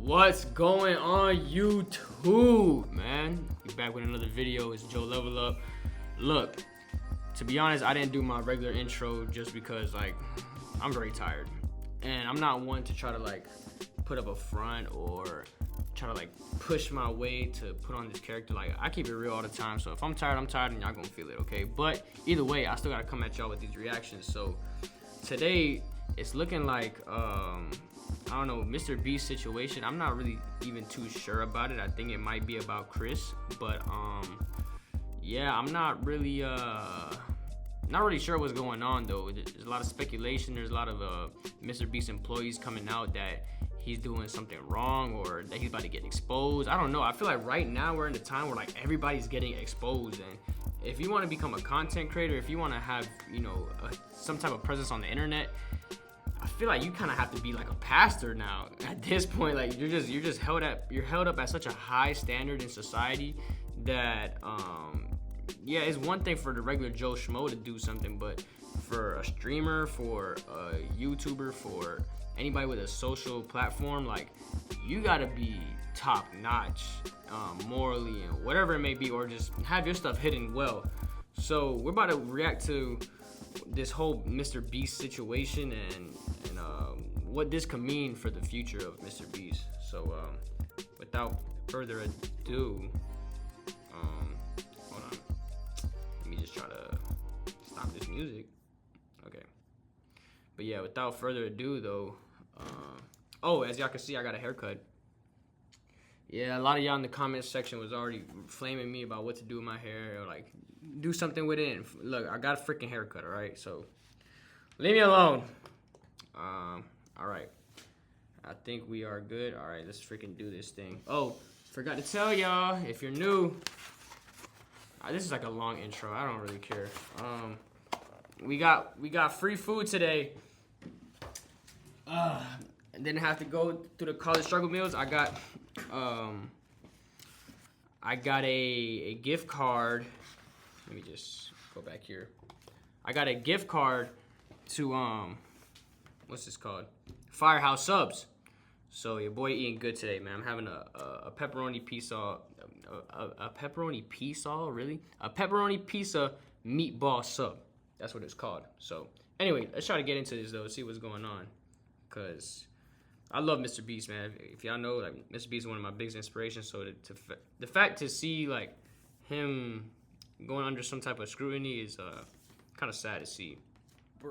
What's going on YouTube, man? We back with another video. It's Joe Level Up. Look, to be honest, I didn't do my regular intro just because like I'm very tired. And I'm not one to try to like put up a front or try to like push my way to put on this character. Like I keep it real all the time. So if I'm tired, I'm tired and y'all gonna feel it, okay? But either way, I still gotta come at y'all with these reactions. So today it's looking like I don't know, MrBeast situation. I'm not really even too sure about it. I think it might be about Chris, but yeah, I'm not really sure what's going on though. There's a lot of speculation. There's a lot of MrBeast employees coming out that he's doing something wrong or that he's about to get exposed. I don't know. I feel like right now we're in a time where like everybody's getting exposed, and if you want to become a content creator, if you want to have, you know, some type of presence on the internet, I feel like you kind of have to be like a pastor now at this point. Like you're just held up at such a high standard in society that yeah, it's one thing for the regular Joe Schmo to do something, but for a streamer, for a YouTuber, for anybody with a social platform, like you gotta be top notch morally and whatever it may be, or just have your stuff hidden well. So we're about to react to this whole MrBeast situation and what this could mean for the future of MrBeast. So without further ado, hold on, let me just try to stop this music. Okay, but yeah, without further ado though, oh, as y'all can see, I got a haircut. Yeah, a lot of y'all in the comments section was already flaming me about what to do with my hair, or like do something with it. And look, I got a freaking haircut, all right? So leave me alone. All right, I think we are good. All right, let's freaking do this thing. Oh, forgot to tell y'all, if you're new, this is like a long intro. I don't really care. We got free food today. Didn't have to go through the college struggle meals. I got a gift card. Let me just go back here. I got a gift card to what's this called? Firehouse Subs. So your boy eating good today, man. I'm having a pepperoni pizza, a pepperoni pizza, really? A pepperoni pizza meatball sub. That's what it's called. So anyway, let's try to get into this though, see what's going on, cause I love MrBeast, man. If y'all know, like MrBeast is one of my biggest inspirations. So the fact to see like him going under some type of scrutiny is kind of sad to see.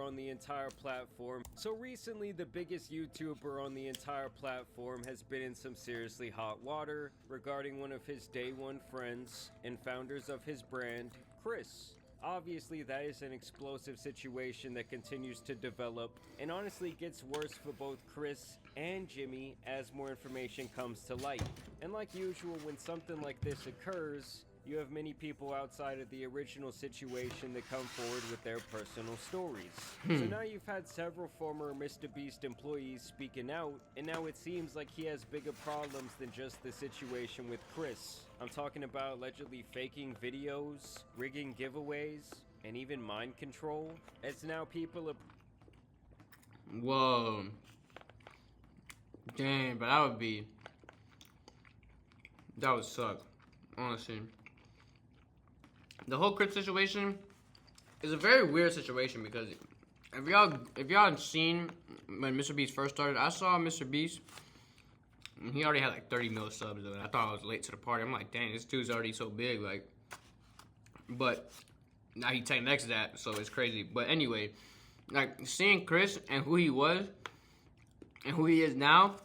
On the entire platform. So recently, the biggest YouTuber on the entire platform has been in some seriously hot water regarding one of his day one friends and founders of his brand, Chris. Obviously, that is an explosive situation that continues to develop and honestly gets worse for both Chris and Jimmy as more information comes to light. And like usual, when something like this occurs, you have many people outside of the original situation that come forward with their personal stories. So now you've had several former MrBeast employees speaking out, and now it seems like he has bigger problems than just the situation with Chris. I'm talking about allegedly faking videos, rigging giveaways, and even mind control, as now people are... Whoa. Dang, but that would suck, honestly. The whole Chris situation is a very weird situation because if y'all had seen when MrBeast first started, I saw MrBeast and he already had like 30 mil subs though, and I thought I was late to the party. I'm like, dang, this dude's already so big, like, but now he 10x that, so it's crazy. But anyway, like seeing Chris and who he was and who he is now,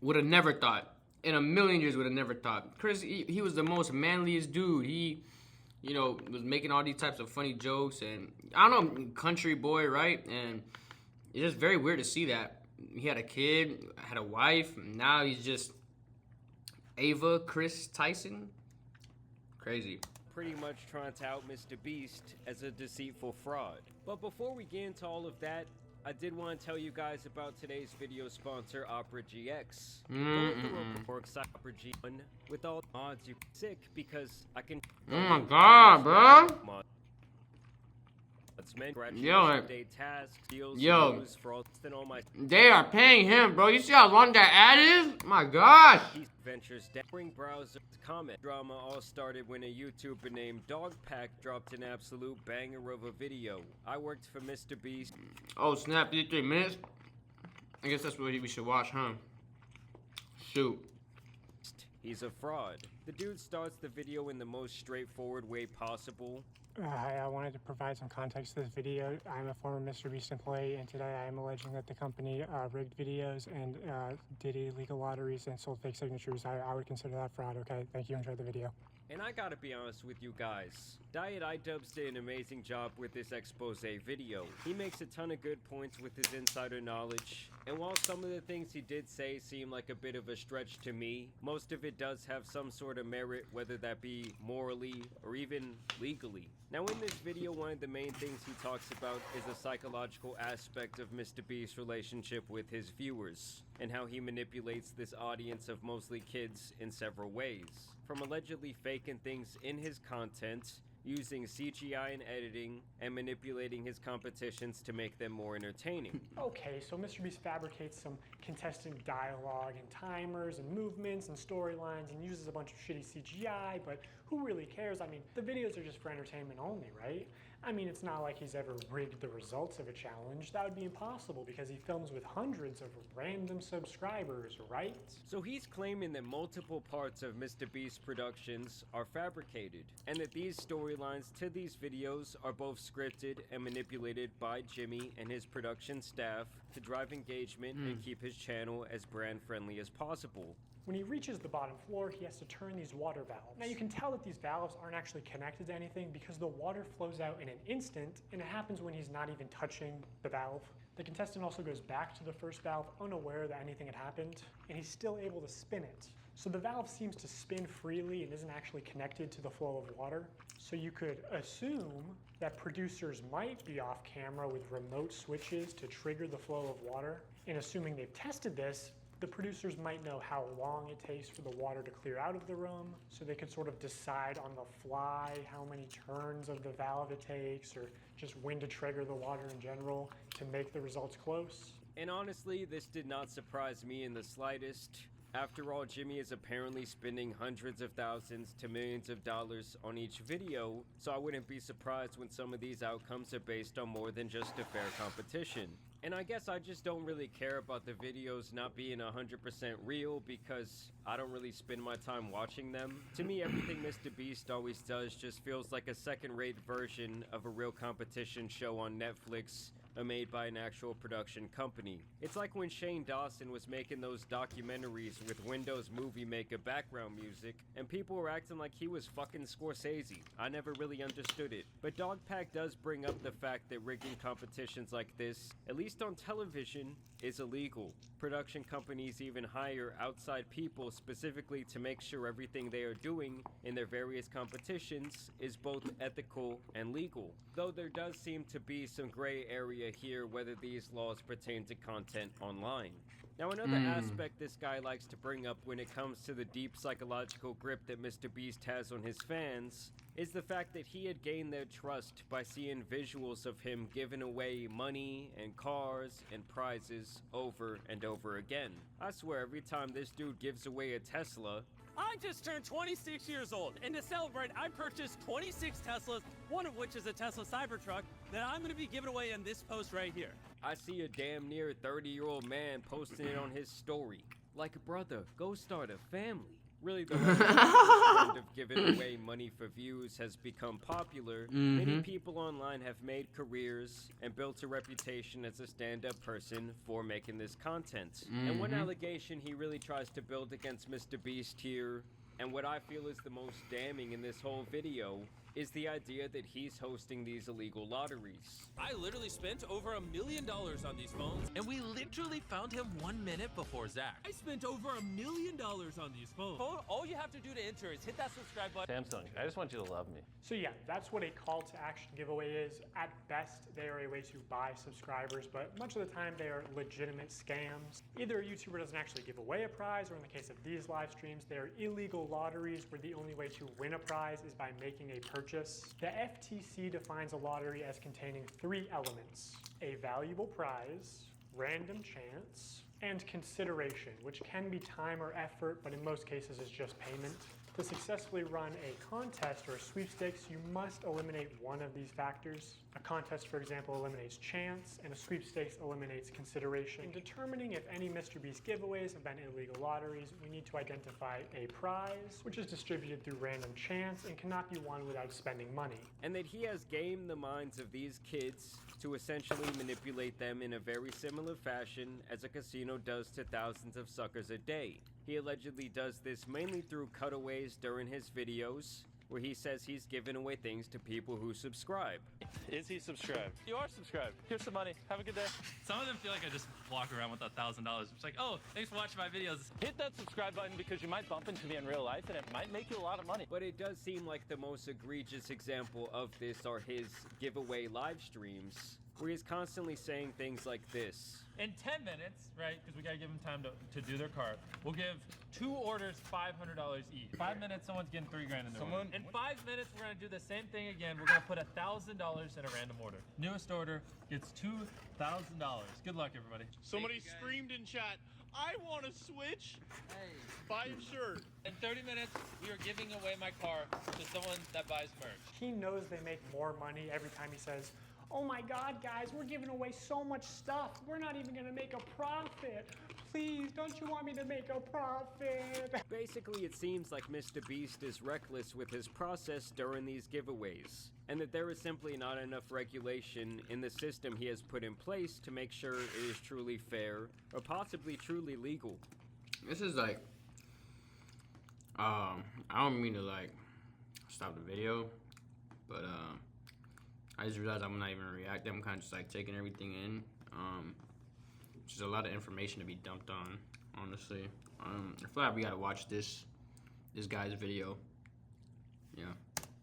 would have never thought. In a million years would have never thought. Chris, he was the most manliest dude. He, you know, was making all these types of funny jokes, and I don't know, country boy, right? And it's just very weird to see that. He had a kid, had a wife, and now he's just Ava Chris Tyson. Crazy. Pretty much trying to out MrBeast as a deceitful fraud. But before we get into all of that, I did want to tell you guys about today's video sponsor, Opera GX. Opera G1 with all the mods you sick because I can. Oh my god, bro! day tasks, deals, news for all my. They are paying him, bro. You see how long that ad is? My gosh. He ventures down browser comment drama all started when a YouTuber named Dogpack dropped an absolute banger of a video. I worked for MrBeast. Oh snap! 53 minutes. I guess that's what we should watch, huh? Shoot. He's a fraud. The dude starts the video in the most straightforward way possible. Hi, I wanted to provide some context to this video. I'm a former MrBeast employee, and today I am alleging that the company rigged videos and did illegal lotteries and sold fake signatures. I would consider that fraud, okay? Thank you, enjoy the video. And I gotta be honest with you guys, Diet iDubbbz did an amazing job with this expose video. He makes a ton of good points with his insider knowledge, and while some of the things he did say seem like a bit of a stretch to me, most of it does have some sort of merit, whether that be morally or even legally. Now in this video, one of the main things he talks about is the psychological aspect of MrBeast's relationship with his viewers, and how he manipulates this audience of mostly kids in several ways. From allegedly faking things in his content, using CGI and editing, and manipulating his competitions to make them more entertaining. Okay, so MrBeast fabricates some contestant dialogue and timers and movements and storylines and uses a bunch of shitty CGI, but who really cares? I mean, the videos are just for entertainment only, right? I mean, it's not like he's ever rigged the results of a challenge. That would be impossible because he films with hundreds of random subscribers, right? So he's claiming that multiple parts of MrBeast productions are fabricated, and that these storylines to these videos are both scripted and manipulated by Jimmy and his production staff to drive engagement and keep his channel as brand friendly as possible. When he reaches the bottom floor, he has to turn these water valves. Now you can tell that these valves aren't actually connected to anything because the water flows out in an instant, and it happens when he's not even touching the valve. The contestant also goes back to the first valve unaware that anything had happened, and he's still able to spin it. So the valve seems to spin freely and isn't actually connected to the flow of water. So you could assume that producers might be off camera with remote switches to trigger the flow of water. And assuming they've tested this, the producers might know how long it takes for the water to clear out of the room, so they could sort of decide on the fly how many turns of the valve it takes, or just when to trigger the water in general to make the results close. And honestly, this did not surprise me in the slightest. After all, Jimmy is apparently spending hundreds of thousands to millions of dollars on each video, so I wouldn't be surprised when some of these outcomes are based on more than just a fair competition. And I guess I just don't really care about the videos not being 100% real because I don't really spend my time watching them. To me, everything MrBeast always does just feels like a second-rate version of a real competition show on Netflix made by an actual production company. It's like when Shane Dawson was making those documentaries with Windows Movie Maker background music, and people were acting like he was fucking Scorsese. I never really understood it. But Dogpack does bring up the fact that rigging competitions like this, at least on television, is illegal. Production companies even hire outside people specifically to make sure everything they are doing in their various competitions is both ethical and legal. Though there does seem to be some gray area here whether these laws pertain to content online. Now another aspect this guy likes to bring up when it comes to the deep psychological grip that MrBeast has on his fans is the fact that he had gained their trust by seeing visuals of him giving away money and cars and prizes over and over again. I swear every time this dude gives away a Tesla, I just turned 26 years old, and to celebrate, I purchased 26 Teslas, one of which is a Tesla Cybertruck that I'm going to be giving away in this post right here. I see a damn near 30-year-old man posting it on his story. Like, brother, go start a family. Really, the trend of giving away money for views has become popular. Many people online have made careers and built a reputation as a stand-up person for making this content. And one allegation he really tries to build against MrBeast here, and what I feel is the most damning in this whole video, is the idea that he's hosting these illegal lotteries. I literally spent over $1 million on these phones, and we literally found him 1 minute before Zach. I spent over $1 million on these phones. All you have to do to enter is hit that subscribe button. Samsung, I just want you to love me. So yeah, that's what a call to action giveaway is. At best, they are a way to buy subscribers, but much of the time they are legitimate scams. Either a YouTuber doesn't actually give away a prize, or in the case of these live streams, they are illegal lotteries where the only way to win a prize is by making a purchase purchase. The FTC defines a lottery as containing 3 elements: a valuable prize, random chance, and consideration, which can be time or effort, but in most cases is just payment. To successfully run a contest or a sweepstakes, you must eliminate one of these factors. A contest, for example, eliminates chance, and a sweepstakes eliminates consideration. In determining if any MrBeast giveaways have been illegal lotteries, we need to identify a prize, which is distributed through random chance and cannot be won without spending money. And that he has gamed the minds of these kids to essentially manipulate them in a very similar fashion as a casino does to thousands of suckers a day. He allegedly does this mainly through cutaways during his videos, where he says he's giving away things to people who subscribe. Is he subscribed? You are subscribed. Here's some money. Have a good day. Some of them feel like I just walk around with $1,000. It's like, oh, thanks for watching my videos. Hit that subscribe button because you might bump into me in real life and it might make you a lot of money. But it does seem like the most egregious example of this are his giveaway live streams, where he's constantly saying things like this. In 10 minutes, right, because we got to give them time to do their cart, we'll give 2 orders $500 each. 5 minutes, someone's getting $3 grand in their order. In 5 minutes, we're going to do the same thing again. We're going to put $1,000 in a random order. Newest order gets $2,000. Good luck, everybody. Somebody screamed in chat, I want a Switch. Hey. Buy a shirt. In 30 minutes, we are giving away my car to someone that buys merch. He knows they make more money every time he says, "Oh my God, guys, we're giving away so much stuff. We're not even gonna make a profit. Please, don't you want me to make a profit?" Basically, it seems like MrBeast is reckless with his process during these giveaways, and that there is simply not enough regulation in the system he has put in place to make sure it is truly fair or possibly truly legal. This is like, I don't mean to like stop the video, but I just realized I'm not even reacting. I'm kind of just like taking everything in. Just a lot of information to be dumped on, honestly. I feel like we gotta watch this guy's video. Yeah.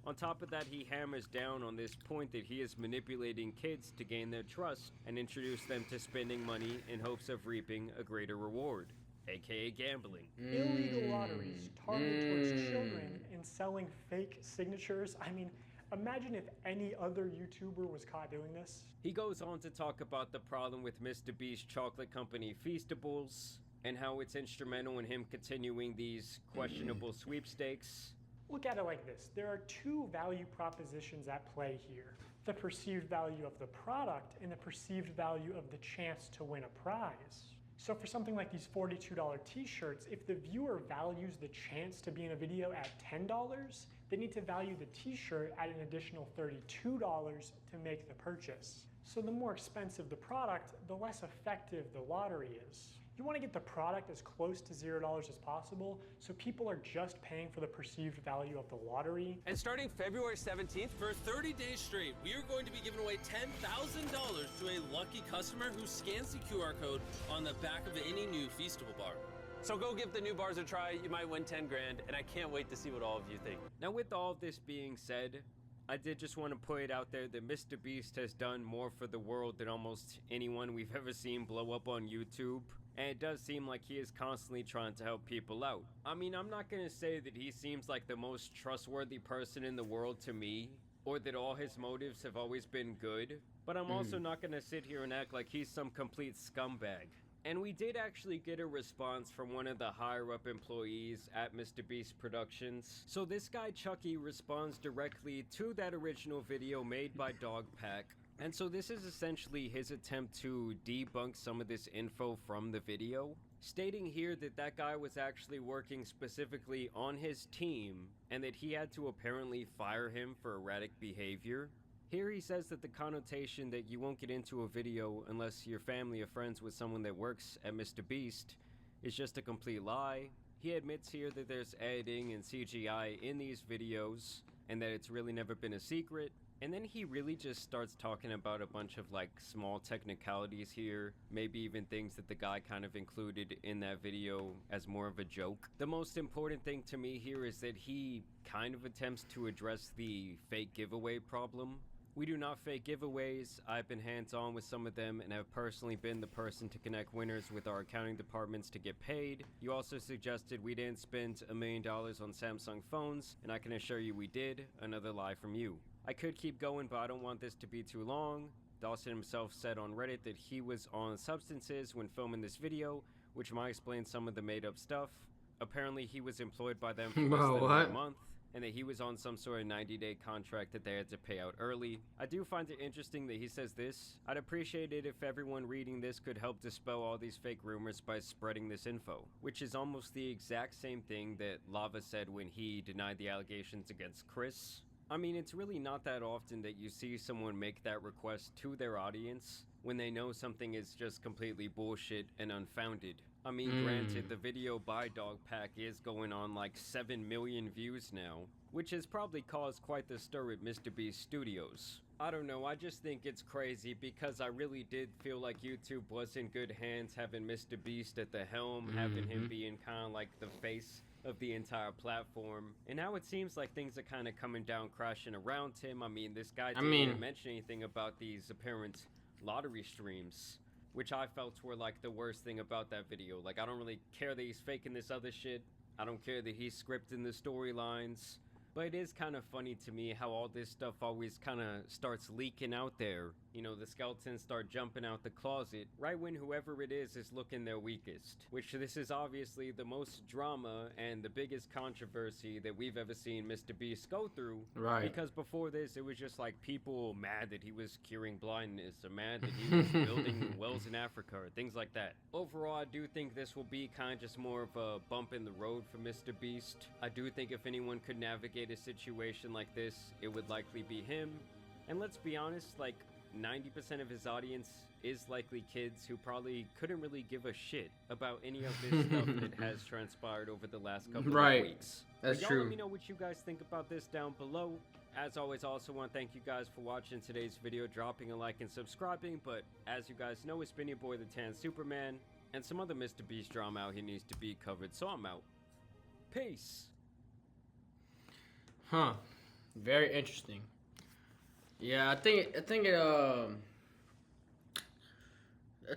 On top of that, he hammers down on this point that he is manipulating kids to gain their trust and introduce them to spending money in hopes of reaping a greater reward, aka gambling. Illegal lotteries targeted towards children and selling fake signatures. I mean, imagine if any other YouTuber was caught doing this. He goes on to talk about the problem with MrBeast chocolate company Feastables and how it's instrumental in him continuing these questionable sweepstakes. Look at it like this. There are 2 value propositions at play here: the perceived value of the product and the perceived value of the chance to win a prize. So for something like these $42 t-shirts, if the viewer values the chance to be in a video at $10, they need to value the t-shirt at an additional $32 to make the purchase. So the more expensive the product, the less effective the lottery is. You want to get the product as close to $0 as possible, so people are just paying for the perceived value of the lottery. And starting February 17th, for 30 days straight, we are going to be giving away $10,000 to a lucky customer who scans the QR code on the back of any new Feastable bar. So go give the new bars a try. You might win 10 grand, and I can't wait to see what all of you think. Now, with all of this being said, I did just want to put it out there that MrBeast has done more for the world than almost anyone we've ever seen blow up on YouTube. And it does seem like he is constantly trying to help people out. I mean, I'm not gonna say that he seems like the most trustworthy person in the world to me, or that all his motives have always been good, but I'm also not gonna sit here and act like he's some complete scumbag. And we did actually get a response from one of the higher up employees at MrBeast Productions. So this guy Chucky responds directly to that original video made by Dogpack. And so this is essentially his attempt to debunk some of this info from the video, stating here that that guy was actually working specifically on his team and that he had to apparently fire him for erratic behavior. Here he says that the connotation that you won't get into a video unless you're family or friends with someone that works at MrBeast is just a complete lie. He admits here that there's editing and CGI in these videos and that it's really never been a secret. And then he really just starts talking about a bunch of like small technicalities here, maybe even things that the guy kind of included in that video as more of a joke. The most important thing to me here is that he kind of attempts to address the fake giveaway problem, We do not fake giveaways. I've been hands-on with some of them and have personally been the person to connect winners with our accounting departments to get paid. You also suggested we didn't spend $1 million on Samsung phones, and I can assure you we did. Another lie from you. I could keep going, but I don't want this to be too long. Dawson himself said on Reddit that he was on substances when filming this video, which might explain some of the made-up stuff. Apparently he was employed by them for less than a month, and that he was on some sort of 90-day contract that they had to pay out early. I do find it interesting that he says this. I'd appreciate it if everyone reading this could help dispel all these fake rumors by spreading this info, which is almost the exact same thing that Lava said when he denied the allegations against Chris. I mean, it's really not that often that you see someone make that request to their audience when they know something is just completely bullshit and unfounded. I mean, granted, the video by Dogpack is going on like 7 million views now, which has probably caused quite the stir at MrBeast Studios. I don't know, I just think it's crazy because I really did feel like YouTube was in good hands having MrBeast at the helm, having him being kind of like the face of the entire platform, and now it seems like things are kind of coming down crashing around him. I mean, this guy didn't even mention anything about these apparent lottery streams, which I felt were like the worst thing about that video. Like, I don't really care that he's faking this other shit. I don't care that he's scripting the storylines. But it is kind of funny to me how all this stuff always kind of starts leaking out there. You know, the skeletons start jumping out the closet right when whoever it is looking their weakest. Which this is obviously the most drama and the biggest controversy that we've ever seen MrBeast go through. Right. Because before this, it was just like people mad that he was curing blindness, or mad that he was building wells in Africa, or things like that. Overall, I do think this will be kind of just more of a bump in the road for MrBeast. I do think if anyone could navigate a situation like this, it would likely be him. And let's be honest, like 90% of his audience is likely kids who probably couldn't really give a shit about any of this stuff that has transpired over the last couple of weeks. That's y'all true. Let me know what you guys think about this down below. As always, I also want to thank you guys for watching today's video, dropping a like and subscribing. But as you guys know, it's been your boy the Tan Superman, and some other MrBeast drama out here needs to be covered, so I'm out. Peace. Huh. Very interesting. Yeah, I think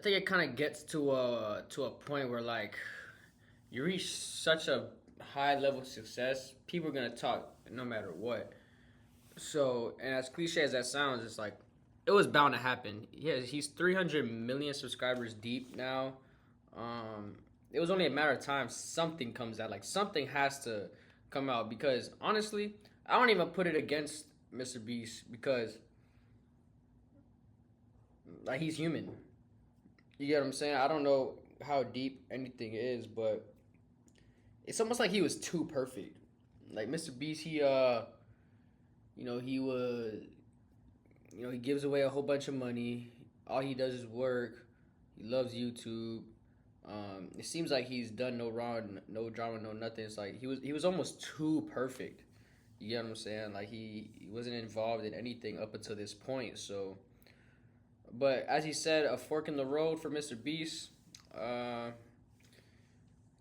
it kind of gets to a point where, like, you reach such a high level of success, people are gonna talk no matter what. So, and as cliche as that sounds, it's like it was bound to happen. Yeah, he's 300 million subscribers deep now. It was only a matter of time something comes out. Like, something has to come out, because honestly, I don't even put it against MrBeast, because like, he's human. You get what I'm saying? I don't know how deep anything is, but it's almost like he was too perfect. Like, MrBeast, he gives away a whole bunch of money. All he does is work. He loves YouTube. It seems like he's done no wrong, no drama, no nothing. It's like he was almost too perfect. You get what I'm saying? Like, he wasn't involved in anything up until this point. So, but as he said, a fork in the road for MrBeast.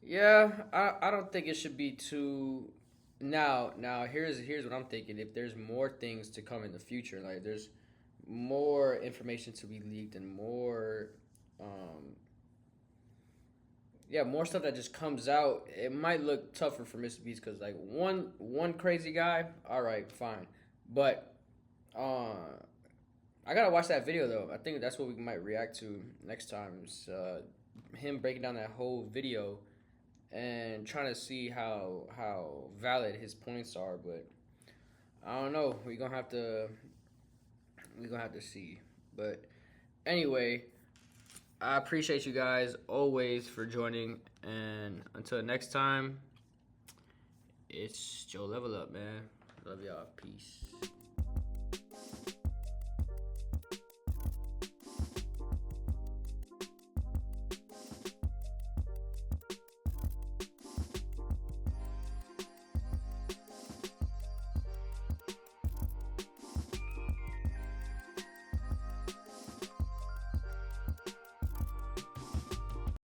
Yeah, I don't think it should be too. Now here's what I'm thinking. If there's more things to come in the future, like there's more information to be leaked and more more stuff that just comes out, it might look tougher for MrBeast, because like one crazy guy, all right, fine, but I gotta watch that video though. I think that's what we might react to next time. Is him breaking down that whole video and trying to see how valid his points are. But I don't know. We're gonna have to see. But anyway, I appreciate you guys always for joining, and until next time, it's Joe Level Up, man. Love y'all. Peace.